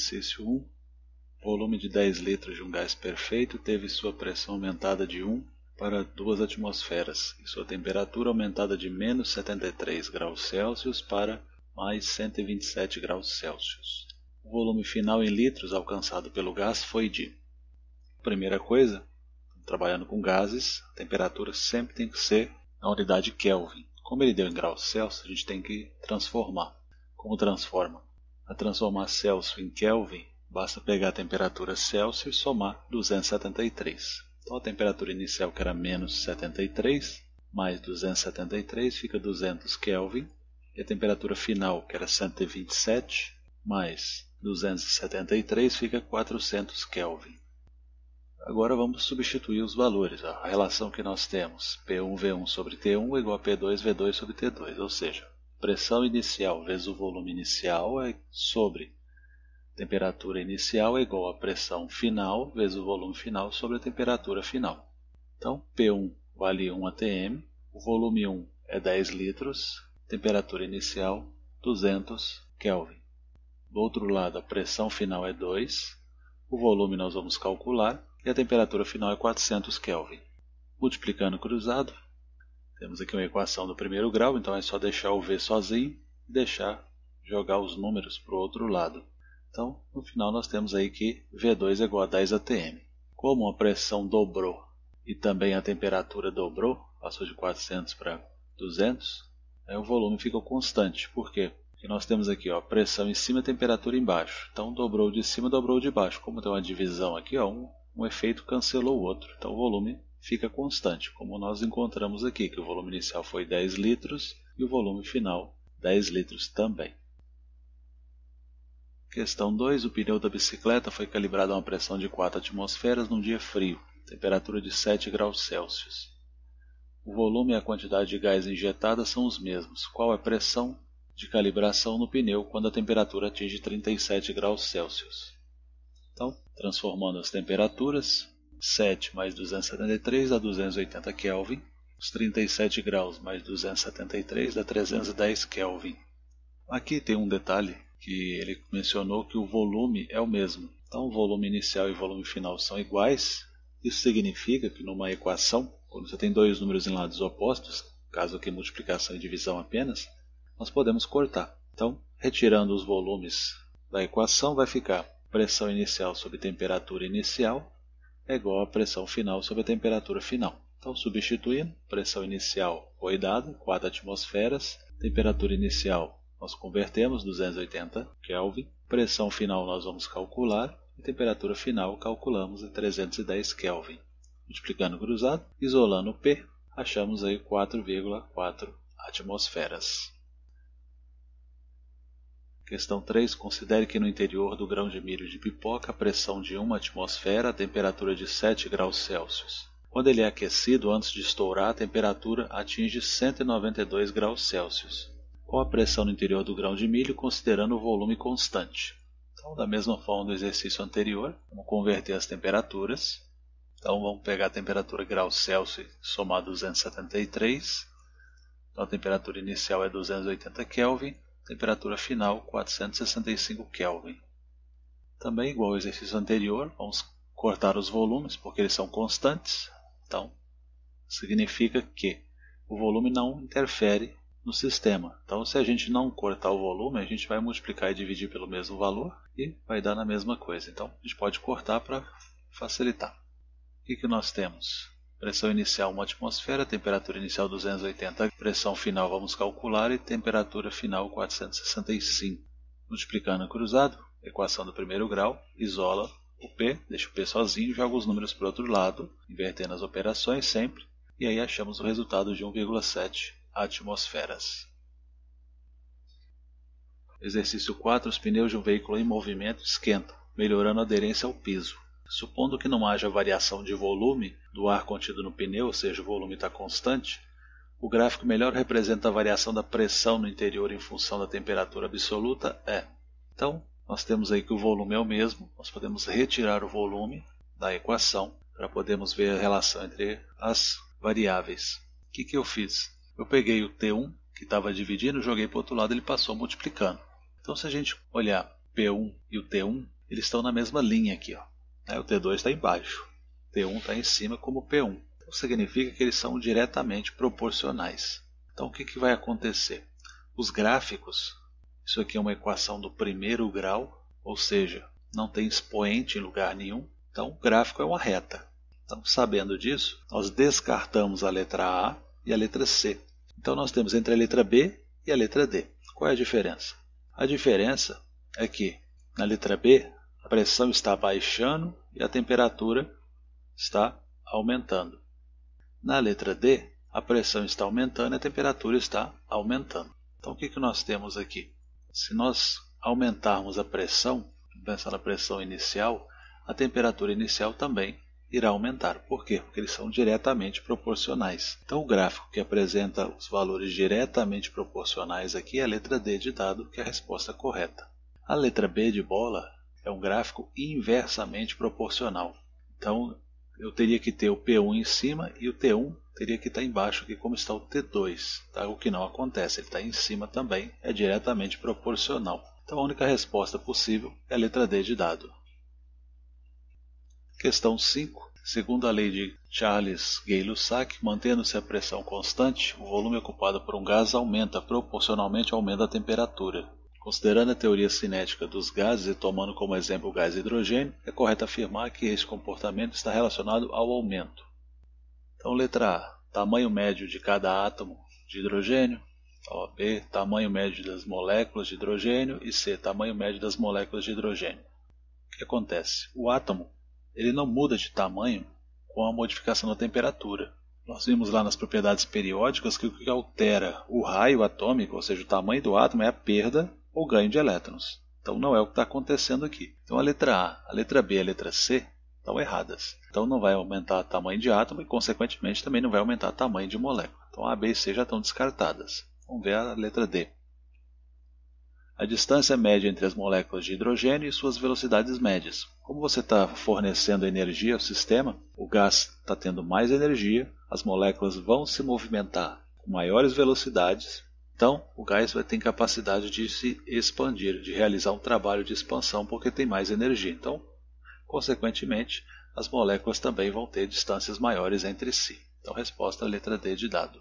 Exercício 1. Volume de 10 litros de um gás perfeito teve sua pressão aumentada de 1 para 2 atmosferas e sua temperatura aumentada de menos 73 graus Celsius para mais 127 graus Celsius. O volume final em litros alcançado pelo gás foi de... Primeira coisa, trabalhando com gases, a temperatura sempre tem que ser na unidade Kelvin. Como ele deu em graus Celsius, a gente tem que transformar. Como transforma? Para transformar Celsius em Kelvin, basta pegar a temperatura Celsius e somar 273. Então a temperatura inicial, que era menos 73, mais 273 fica 200 Kelvin. E a temperatura final, que era 127, mais 273 fica 400 Kelvin. Agora vamos substituir os valores. A relação que nós temos, P1V1 sobre T1 igual a P2V2 sobre T2, ou seja, pressão inicial vezes o volume inicial sobre temperatura inicial é igual a pressão final vezes o volume final sobre a temperatura final. Então, P1 vale 1 atm, o volume 1 é 10 litros, temperatura inicial 200 Kelvin. Do outro lado, a pressão final é 2, o volume nós vamos calcular e a temperatura final é 400 Kelvin. Multiplicando cruzado, temos aqui uma equação do primeiro grau, então é só deixar o V sozinho e jogar os números para o outro lado. Então, no final nós temos aí que V2 é igual a 10 atm. Como a pressão dobrou e também a temperatura dobrou, passou de 400 para 200, aí o volume fica constante. Por quê? Porque nós temos aqui pressão em cima e temperatura embaixo. Então dobrou de cima, dobrou de baixo. Como tem uma divisão aqui, um efeito cancelou o outro. Então o volume fica constante, como nós encontramos aqui, que o volume inicial foi 10 litros e o volume final 10 litros também. Questão 2. O pneu da bicicleta foi calibrado a uma pressão de 4 atmosferas num dia frio, temperatura de 7 graus Celsius. O volume e a quantidade de gás injetada são os mesmos. Qual é a pressão de calibração no pneu quando a temperatura atinge 37 graus Celsius? Então, transformando as temperaturas, 7 mais 273 dá 280 Kelvin, os 37 graus mais 273 dá 310 Kelvin. Aqui tem um detalhe que ele mencionou que o volume é o mesmo. Então, o volume inicial e o volume final são iguais. Isso significa que numa equação, quando você tem dois números em lados opostos, caso aqui multiplicação e divisão apenas, nós podemos cortar. Então, retirando os volumes da equação, vai ficar pressão inicial sobre temperatura inicial é igual a pressão final sobre a temperatura final. Então, substituindo, pressão inicial foi dada, 4 atmosferas, temperatura inicial nós convertemos, 280 Kelvin, pressão final nós vamos calcular, e temperatura final calculamos em 310 Kelvin. Multiplicando cruzado, isolando o P, achamos aí 4,4 atmosferas. Questão 3. Considere que no interior do grão de milho de pipoca a pressão de 1 atmosfera, a temperatura de 7 graus Celsius. Quando ele é aquecido, antes de estourar, a temperatura atinge 192 graus Celsius. Qual a pressão no interior do grão de milho, considerando o volume constante? Então, da mesma forma do exercício anterior, vamos converter as temperaturas. Então, vamos pegar a temperatura graus Celsius e somar 273. Então, a temperatura inicial é 280 Kelvin. Temperatura final 465 Kelvin. Também, igual ao exercício anterior, vamos cortar os volumes, porque eles são constantes. Então, significa que o volume não interfere no sistema. Então, se a gente não cortar o volume, a gente vai multiplicar e dividir pelo mesmo valor e vai dar na mesma coisa. Então, a gente pode cortar para facilitar. O que nós temos? Pressão inicial 1 atmosfera, temperatura inicial 280, pressão final vamos calcular e temperatura final 465. Multiplicando cruzado, equação do primeiro grau, isola o P, deixa o P sozinho, joga os números para o outro lado, invertendo as operações sempre, e aí achamos o resultado de 1,7 atmosferas. Exercício 4. Os pneus de um veículo em movimento esquentam, melhorando a aderência ao piso. Supondo que não haja variação de volume do ar contido no pneu, ou seja, o volume está constante, o gráfico melhor representa a variação da pressão no interior em função da temperatura absoluta é. Então, nós temos aí que o volume é o mesmo, nós podemos retirar o volume da equação para podermos ver a relação entre as variáveis. O que eu fiz? Eu peguei o T1, que estava dividindo, joguei para o outro lado e ele passou multiplicando. Então, se a gente olhar P1 e o T1, eles estão na mesma linha aqui, ó. O T2 está embaixo, o T1 está em cima como P1. Então significa que eles são diretamente proporcionais. Então o que vai acontecer? Os gráficos, isso aqui é uma equação do primeiro grau, ou seja, não tem expoente em lugar nenhum, então o gráfico é uma reta. Então, sabendo disso, nós descartamos a letra A e a letra C. Então nós temos entre a letra B e a letra D. Qual é a diferença? A diferença é que na letra B a pressão está baixando e a temperatura está aumentando. Na letra D, a pressão está aumentando e a temperatura está aumentando. Então o que nós temos aqui? Se nós aumentarmos a pressão, pensar na pressão inicial, a temperatura inicial também irá aumentar. Por quê? Porque eles são diretamente proporcionais. Então o gráfico que apresenta os valores diretamente proporcionais aqui é a letra D de dado, que é a resposta correta. A letra B de bola é um gráfico inversamente proporcional. Então eu teria que ter o P1 em cima e o T1 teria que estar embaixo aqui como está o T2. Tá? O que não acontece, ele está em cima também, é diretamente proporcional. Então a única resposta possível é a letra D de dado. Questão 5. Segundo a lei de Charles Gay-Lussac, mantendo-se a pressão constante, o volume ocupado por um gás aumenta proporcionalmente ao aumento da temperatura. Considerando a teoria cinética dos gases e tomando como exemplo o gás hidrogênio, é correto afirmar que este comportamento está relacionado ao aumento. Então, letra A, tamanho médio de cada átomo de hidrogênio. B, tamanho médio das moléculas de hidrogênio. E C, tamanho médio das moléculas de hidrogênio. O que acontece? O átomo ele não muda de tamanho com a modificação da temperatura. Nós vimos lá nas propriedades periódicas que o que altera o raio atômico, ou seja, o tamanho do átomo, é a perda ou ganho de elétrons. Então não é o que está acontecendo aqui. Então a letra A, a letra B e a letra C estão erradas. Então não vai aumentar o tamanho de átomo e, consequentemente, também não vai aumentar o tamanho de molécula. Então A, B e C já estão descartadas. Vamos ver a letra D. A distância média entre as moléculas de hidrogênio e suas velocidades médias. Como você está fornecendo energia ao sistema, o gás está tendo mais energia, as moléculas vão se movimentar com maiores velocidades, então o gás vai ter capacidade de se expandir, de realizar um trabalho de expansão porque tem mais energia. Então, consequentemente, as moléculas também vão ter distâncias maiores entre si. Então, resposta letra D de dado.